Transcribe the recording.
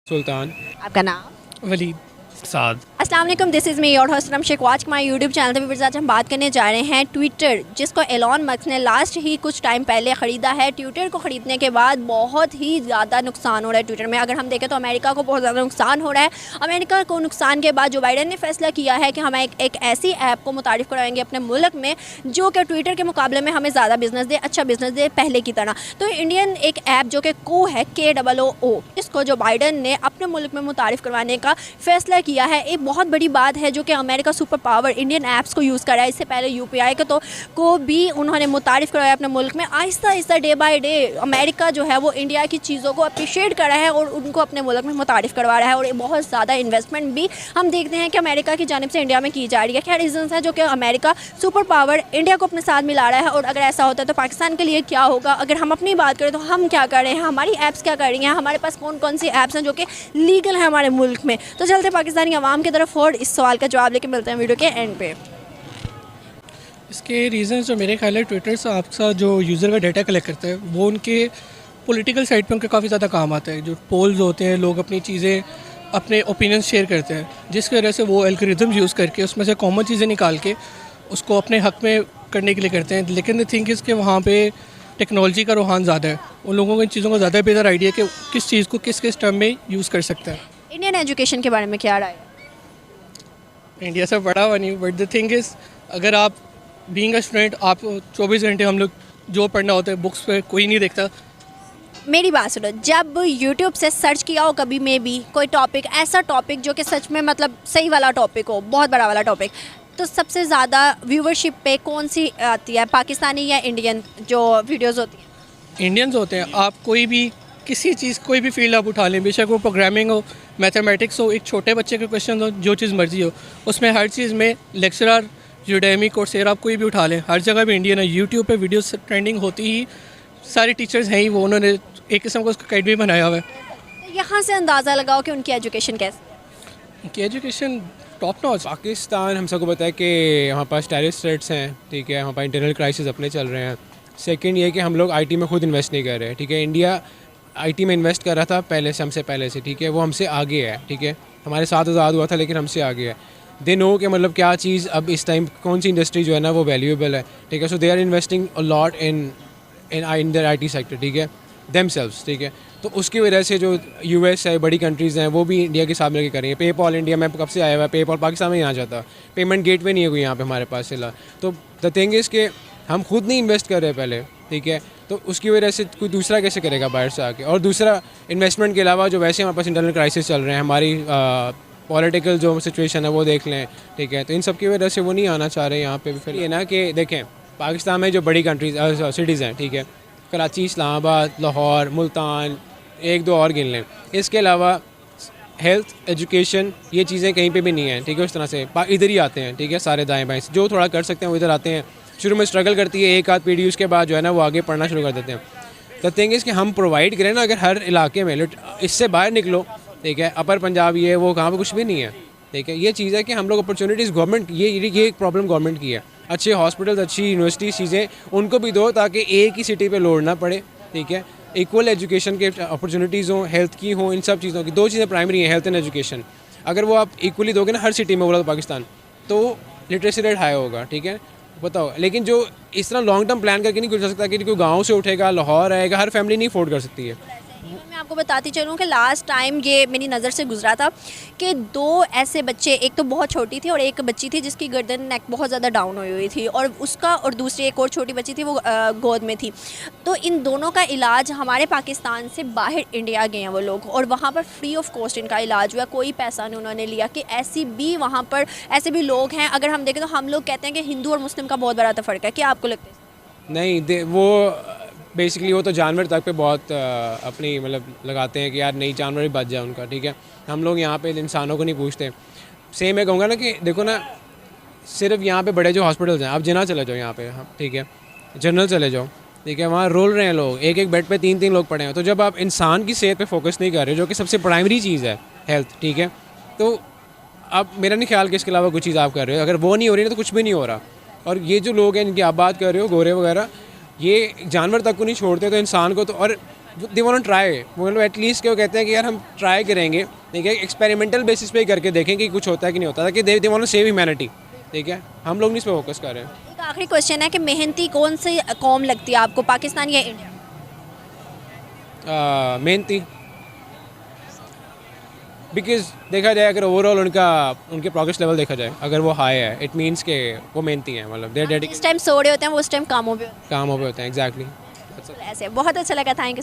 सुल्तान। आपका नाम? वलीद। साद। अस्सलाम वालेकुम, this is me your host रम Sheikh. Watch my YouTube channel पे फिर आज हम बात करने जा रहे हैं ट्विटर, जिसको एलॉन मस्क ने लास्ट ही कुछ टाइम पहले ख़रीदा है। ट्विटर को ख़रीदने के बाद बहुत ही ज़्यादा नुकसान हो रहा है ट्विटर में। अगर हम देखें तो अमेरिका को बहुत ज़्यादा नुकसान हो रहा है। अमेरिका को नुकसान के बाद जो बाइडन ने फैसला किया है कि हम एक ऐसी ऐप को मुतारिफ़ कराएंगे अपने मुल्क में जो कि ट्विटर के मुकाबले में हमें ज़्यादा बिजनेस दे, अच्छा बिजनेस दे पहले की तरह। तो इंडियन एक ऐप जो कि को है KOO, इसको जो बाइडन ने अपने मुल्क में मुतारिफ़ करवाने का फ़ैसला किया है। एक बहुत बड़ी बात है जो कि America super power Indian apps को यूज़ कर रहा है। इससे पहले UPI को भी उन्होंने मुतारिफ़ करवाया अपने मुल्क में। Aahista Aahista day by day America जो है वो इंडिया की चीज़ों को अप्रिशिएट कर रहा है और उनको अपने मुल्क में मुतारिफ़ करवा रहा है। और बहुत ज़्यादा इन्वेस्टमेंट भी हम देखते हैं कि अमेरिका की जानिब से इंडिया में की जा रही है। क्या रीज़न्स है जो कि अमेरिका सुपर पावर इंडिया को अपने साथ मिला रहा है? और अगर ऐसा होता है तो पाकिस्तान के लिए क्या होगा? अगर हम अपनी बात करें तो हम क्या कर रहे हैं, हमारी ऐप्स क्या कर रही हैं, हमारे पास कौन कौन सी ऐप्स हैं जो कि लीगल है हमारे मुल्क में? तो चलते पाकिस्तानी आवाम की तरफ और इस सवाल का जवाब लेके मिलते हैं वीडियो के एंड पे। इसके रीज़न्स जो मेरे ख्याल है, ट्विटर से आपका जो यूज़र का डाटा कलेक्ट करता है वो उनके पॉलिटिकल साइड पे उनके काफ़ी ज़्यादा काम आता है। जो पोल्स होते हैं, लोग अपनी चीज़ें, अपने ओपिनियंस शेयर करते हैं, जिसकी वजह से वो एल्गोरिथम्स यूज़ करके उसमें से कॉमन चीज़ें निकाल के उसको अपने हक़ में करने के लिए करते हैं। लेकिन द थिंग इज़ कि वहाँ पे टेक्नोलॉजी का रुझान ज़्यादा है। उन लोगों को इन चीज़ों का ज़्यादा बेहतर आइडिया कि किस चीज़ को किस किस टर्म में यूज़ कर सकता है। इंडियन एजुकेशन के बारे में क्या राय है? इंडिया से बड़ा हुआ नहीं, बट द थिंग इज़ अगर आप बीइंग अ स्टूडेंट, आप 24 घंटे हम लोग जो पढ़ना होता है बुक्स पे कोई नहीं देखता। मेरी बात सुनो, जब YouTube से सर्च किया हो कभी में भी कोई टॉपिक, ऐसा टॉपिक जो कि सच में मतलब सही वाला टॉपिक हो, बहुत बड़ा वाला टॉपिक, तो सबसे ज़्यादा व्यूवरशिप पे कौन सी आती है, पाकिस्तानी या इंडियन जो वीडियोस होती हैं? इंडियंस होते हैं। आप कोई भी किसी चीज़, कोई भी फील्ड आप उठा लें, बेशक वो प्रोग्रामिंग हो, मैथमेटिक्स हो, एक छोटे बच्चे के क्वेश्चन हो, जो चीज़ मर्जी हो, उसमें हर चीज़ में लेक्चरर, यूडेमी, कोर्सेरा, आप कोई भी उठा लें, हर जगह भी इंडियन है। यूट्यूब पे वीडियोस ट्रेंडिंग होती ही सारे टीचर्स हैं ही, वो उन्होंने एक किस्म का उसका अकेडमी बनाया हुआ है। तो यहाँ से अंदाज़ा लगाओ कि उनकी एजुकेशन कैसी? उनकी एजुकेशन टॉप नॉच। पाकिस्तान हम सबको पता है कि हमारे पास टेररिस्ट थ्रेट्स हैं, ठीक है, हमारे पास इंटरनल क्राइसिस अपने चल रहे हैं। सेकंड ये कि हम लोग आईटी में खुद इन्वेस्ट नहीं कर रहे, ठीक है। इंडिया आईटी में इन्वेस्ट कर रहा था पहले से, हमसे पहले से, ठीक है, वो हमसे आगे है, ठीक है। हमारे साथ आज़ाद हुआ था लेकिन हमसे आगे है। दे नो कि मतलब क्या चीज़ अब इस टाइम कौन सी इंडस्ट्री जो है ना वो वैल्यूएबल है, ठीक है। So they are investing a lot in their IT sector, ठीक है, देमसेल्व्स, ठीक है। तो उसकी वजह से जो US है, बड़ी कंट्रीज़ हैं, वो भी इंडिया के साथ मिलकर करेंगे। पेपॉल इंडिया में कब से आया हुआ है, पेपॉल पाकिस्तान में यहाँ जाता, पेमेंट गेटवे नहीं है कोई यहाँ पे हमारे पास सिला। तो द थिंग इज़ कि हम खुद नहीं इन्वेस्ट कर रहे पहले, ठीक है, तो उसकी वजह से कोई दूसरा कैसे करेगा बाहर से आके? और दूसरा, इन्वेस्टमेंट के अलावा जो वैसे हमारे पास इंटरनल क्राइसिस चल रहे हैं, हमारी पॉलिटिकल जो सिचुएशन है वो देख लें, ठीक है, तो इन सब की वजह से वो नहीं आना चाह रहे यहाँ पे भी। फिर ये ना कि देखें, पाकिस्तान में जो बड़ी कंट्रीज सिटीज़ हैं, ठीक है, कराची, इस्लामाबाद, लाहौर, मुल्तान, एक दो और गिन लें, इसके अलावा हेल्थ, एजुकेशन, ये चीज़ें कहीं पे भी नहीं हैं, ठीक है। उस तरह से इधर ही आते हैं, ठीक है, सारे दाएं बाएं से जो थोड़ा कर सकते हैं वो इधर आते हैं। शुरू में स्ट्रगल करती है एक आध पीढ़ी, उसके बाद जो है ना वो आगे पढ़ना शुरू कर देते हैं। द थिंग इज़ कि हम प्रोवाइड करें ना, अगर हर इलाके में इससे बाहर निकलो, ठीक है, अपर पंजाब ये वो कहाँ पर कुछ भी नहीं है, ठीक है। ये चीज़ है कि हम लोग अपॉर्चुनिटीज़ गवर्नमेंट, ये एक प्रॉब्लम गवर्नमेंट की है। अच्छे हॉस्पिटल्स, अच्छी यूनिवर्सिटी, चीज़ें उनको भी दो ताकि एक ही सिटी पे लोड ना पड़े, ठीक है। इक्वल एजुकेशन के अपॉर्चुनिटीज़ हों, हेल्थ की हों, इन सब चीज़ों की। दो चीज़ें प्राइमरी हैं, हेल्थ एंड एजुकेशन। अगर वो आप इक्वली दोगे ना हर सिटी में, बोला तो पाकिस्तान, तो लिटरेसी रेट हाई होगा, ठीक है, बताओ। लेकिन जो इस तरह लॉन्ग टर्म प्लान करके नहीं कर सकता कि कोई गाँव से उठेगा, लाहौर आएगा, हर फैमिली नहीं अफोर्ड कर सकती है। मैं आपको बताती चलूँ कि लास्ट टाइम ये मेरी नज़र से गुजरा था कि दो ऐसे बच्चे, एक तो बहुत छोटी थी और एक बच्ची थी जिसकी गर्दन, नेक बहुत ज़्यादा डाउन हुई हुई थी, और उसका, और दूसरी एक और छोटी बच्ची थी वो गोद में थी। तो इन दोनों का इलाज हमारे पाकिस्तान से बाहर इंडिया गए हैं वो लोग, और वहाँ पर फ्री ऑफ कॉस्ट इनका इलाज हुआ, कोई पैसा नहीं उन्होंने लिया। कि ऐसी भी वहाँ पर ऐसे भी लोग हैं। अगर हम देखें तो हम लोग कहते हैं कि हिंदू और मुस्लिम का बहुत बड़ा फ़र्क है, क्या आपको लगता है? नहीं, वो बेसिकली वो तो जानवर तक पे बहुत अपनी मतलब लगाते हैं कि यार नहीं, जानवर भी बच जाए उनका, ठीक है। हम लोग यहाँ पे इंसानों को नहीं पूछते। सेम मैं कहूँगा ना कि देखो ना, सिर्फ यहाँ पे बड़े जो हॉस्पिटल्स हैं, आप जिना चले जाओ यहाँ पे, ठीक है, जनरल चले जाओ, ठीक है, वहाँ रोल रहे हैं लोग, एक एक बेड पे तीन तीन लोग पड़े हैं। तो जब आप इंसान की सेहत पे फोकस नहीं कर रहे, जो कि सबसे प्राइमरी चीज़ है, हेल्थ, ठीक है, तो अब मेरा नहीं ख्याल कि इसके अलावा कुछ चीज़ आप कर रहे हो। अगर वो नहीं हो रही है तो कुछ भी नहीं हो रहा। और ये जो लोग हैं इनकी आप बात कर रहे हो, गोरे वगैरह, ये जानवर तक को नहीं छोड़ते तो इंसान को तो। और दे वांट ट्राई, वो लोग एटलीस्ट क्या कहते हैं कि यार हम ट्राई करेंगे, ठीक है, एक्सपेरिमेंटल बेसिस पे ही करके देखें कि कुछ होता है कि नहीं होता, ताकि they want to save humanity, ठीक है, हम लोग नहीं इस पर फोकस कर रहे हैं। एक आखिरी क्वेश्चन है कि मेहनती कौन सी कौम लगती है आपको, पाकिस्तान या इंडिया? मेहनती, बिकॉज देखा जाए अगर ओवरऑल उनके प्रोग्रेस लेवल देखा जाए अगर वो हाई है, इट मीन्स के वो मेहनती हैं, मतलब देर जिस टाइम सो रहे होते हैं वो उस टाइम कामों पे होते कामों पे होते हैं। एग्जैक्टली हैं। ऐसे बहुत अच्छा लगा, थैंक यू।